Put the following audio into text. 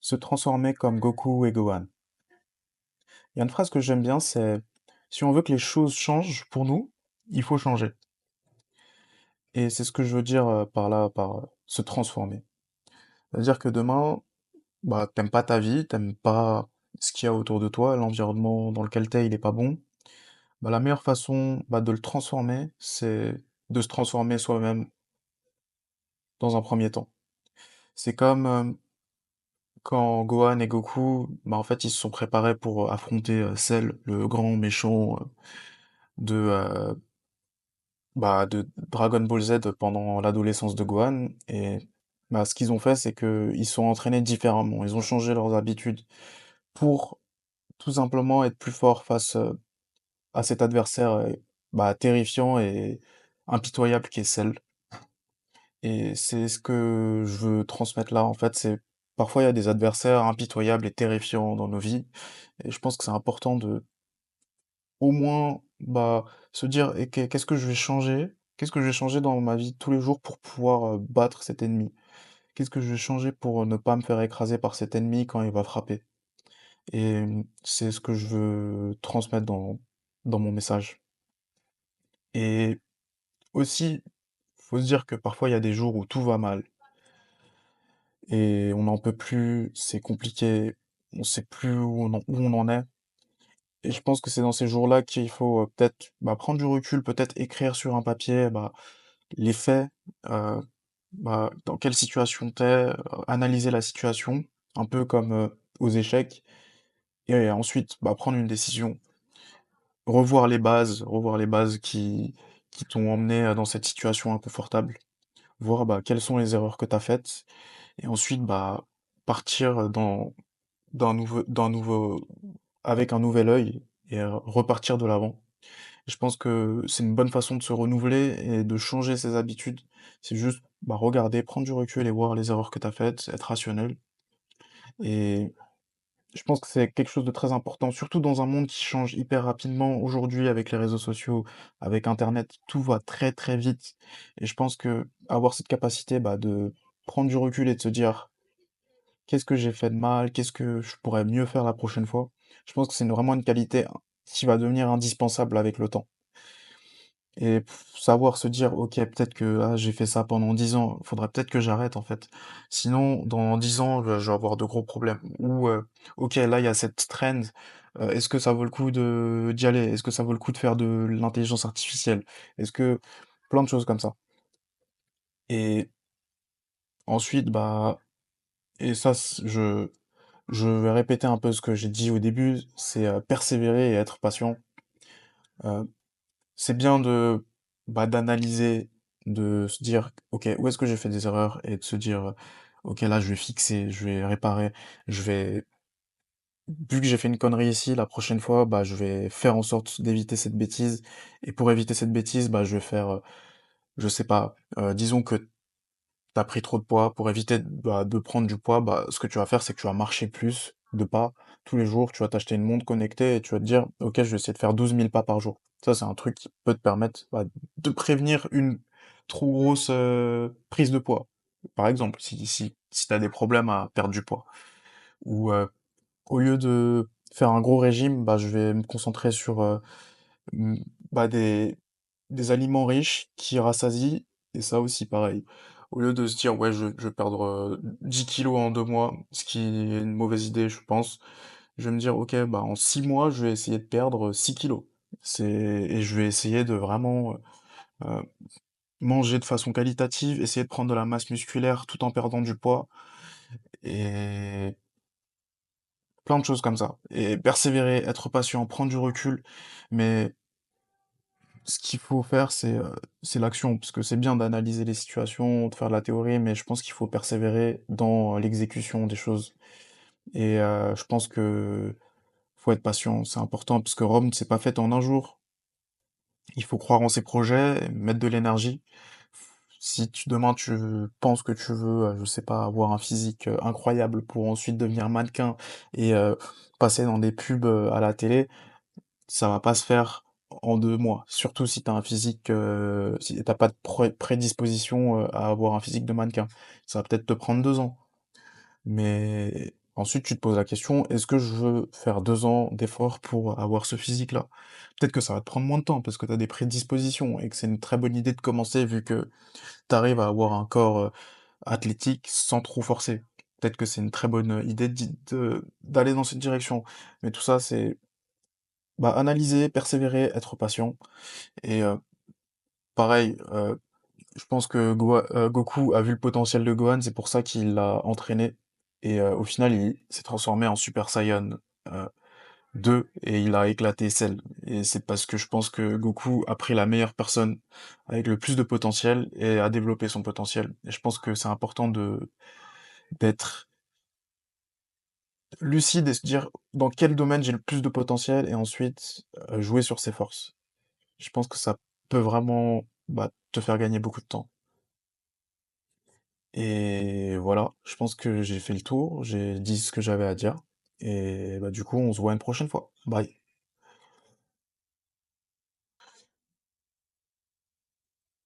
se transformer comme Goku et Gohan. Il y a une phrase que j'aime bien, c'est si on veut que les choses changent pour nous, il faut changer. Et c'est ce que je veux dire par là, par se transformer. C'est-à-dire que demain, bah, t'aimes pas ta vie, t'aimes pas ce qu'il y a autour de toi, l'environnement dans lequel t'es, il est pas bon. Bah, la meilleure façon, bah, de le transformer, c'est de se transformer soi-même dans un premier temps. C'est comme quand Gohan et Goku, bah, en fait, ils se sont préparés pour affronter Cell, le grand méchant de Dragon Ball Z pendant l'adolescence de Gohan. Et bah, ce qu'ils ont fait, c'est que ils sont entraînés différemment. Ils ont changé leurs habitudes pour tout simplement être plus forts face à cet adversaire bah, terrifiant et impitoyable qui est Cell. Et c'est ce que je veux transmettre là, en fait, c'est parfois il y a des adversaires impitoyables et terrifiants dans nos vies, et je pense que c'est important de au moins bah se dire et qu'est-ce que je vais changer? Qu'est-ce que je vais changer dans ma vie tous les jours pour pouvoir battre cet ennemi? Qu'est-ce que je vais changer pour ne pas me faire écraser par cet ennemi quand il va frapper? Et c'est ce que je veux transmettre dans mon message. Et aussi, faut se dire que parfois il y a des jours où tout va mal et on n'en peut plus, c'est compliqué, on sait plus où on en est. Et je pense que c'est dans ces jours-là qu'il faut peut-être bah, prendre du recul, peut-être écrire sur un papier bah, les faits, euh, bah, dans quelle situation t'es, analyser la situation, un peu comme aux échecs, et ensuite bah, prendre une décision, revoir les bases qui t'ont emmené dans cette situation inconfortable, voir bah, quelles sont les erreurs que t'as faites, et ensuite bah, partir d'un nouveau, avec un nouvel œil et repartir de l'avant. Je pense que c'est une bonne façon de se renouveler et de changer ses habitudes. C'est juste bah, regarder, prendre du recul et voir les erreurs que tu as faites, être rationnel. Et je pense que c'est quelque chose de très important, surtout dans un monde qui change hyper rapidement aujourd'hui avec les réseaux sociaux, avec Internet, tout va très très vite. Et je pense que avoir cette capacité bah, de prendre du recul et de se dire qu'est-ce que j'ai fait de mal, qu'est-ce que je pourrais mieux faire la prochaine fois, je pense que c'est vraiment une qualité qui va devenir indispensable avec le temps. Et savoir se dire, ok, peut-être que ah, j'ai fait ça pendant 10 ans, faudrait peut-être que j'arrête en fait. Sinon, dans 10 ans, je vais avoir de gros problèmes. Ou, ok, là, il y a cette trend, est-ce que ça vaut le coup de d'y aller? Est-ce que ça vaut le coup de faire de l'intelligence artificielle? Est-ce que... Plein de choses comme ça. Et ensuite, bah, et ça, je vais répéter un peu ce que j'ai dit au début, c'est persévérer et être patient. Euh, c'est bien de bah, d'analyser, de se dire, ok, où est-ce que j'ai fait des erreurs et de se dire, ok, là, je vais fixer, je vais réparer, je vais, vu que j'ai fait une connerie ici, la prochaine fois, bah, je vais faire en sorte d'éviter cette bêtise. Et pour éviter cette bêtise, bah, je vais faire, je sais pas, disons que t'as pris trop de poids, pour éviter bah, de prendre du poids, bah, ce que tu vas faire, c'est que tu vas marcher plus de pas tous les jours, tu vas t'acheter une montre connectée et tu vas te dire, ok, je vais essayer de faire 12 000 pas par jour. Ça, c'est un truc qui peut te permettre bah, de prévenir une trop grosse prise de poids. Par exemple, si tu as des problèmes à perdre du poids. Ou au lieu de faire un gros régime, bah, je vais me concentrer sur mm, bah, des aliments riches qui rassasient, et ça aussi pareil. Au lieu de se dire, ouais, je vais perdre 10 kilos en 2 mois, ce qui est une mauvaise idée, je pense, je vais me dire, ok, bah, en 6 mois, je vais essayer de perdre 6 kilos. Et je vais essayer de vraiment manger de façon qualitative, essayer de prendre de la masse musculaire tout en perdant du poids, et plein de choses comme ça. Et persévérer, être patient, prendre du recul, mais ce qu'il faut faire, c'est l'action, parce que c'est bien d'analyser les situations, de faire de la théorie, mais je pense qu'il faut persévérer dans l'exécution des choses. Et je pense que faut être patient, c'est important, parce que Rome, c'est pas fait en un jour. Il faut croire en ses projets, mettre de l'énergie. Si demain tu penses que tu veux, je sais pas, avoir un physique incroyable pour ensuite devenir mannequin et passer dans des pubs à la télé, ça va pas se faire en 2 mois. Surtout si t'as un physique, si t'as pas de prédisposition à avoir un physique de mannequin. Ça va peut-être te prendre 2 ans. Mais Ensuite, tu te poses la question, est-ce que je veux faire 2 ans d'efforts pour avoir ce physique-là? Peut-être que ça va te prendre moins de temps parce que tu as des prédispositions et que c'est une très bonne idée de commencer vu que tu arrives à avoir un corps athlétique sans trop forcer. Peut-être que c'est une très bonne idée d'aller dans cette direction. Mais tout ça, c'est bah, analyser, persévérer, être patient. Et pareil, je pense que Goku a vu le potentiel de Gohan, c'est pour ça qu'il l'a entraîné. Et au final, il s'est transformé en Super Saiyan euh, 2 et il a éclaté Cell. Et c'est parce que je pense que Goku a pris la meilleure personne avec le plus de potentiel et a développé son potentiel. Et je pense que c'est important de d'être lucide et se dire dans quel domaine j'ai le plus de potentiel et ensuite jouer sur ses forces. Je pense que ça peut vraiment bah, te faire gagner beaucoup de temps. Et voilà, je pense que j'ai fait le tour, j'ai dit ce que j'avais à dire. Et bah, du coup, on se voit une prochaine fois. Bye.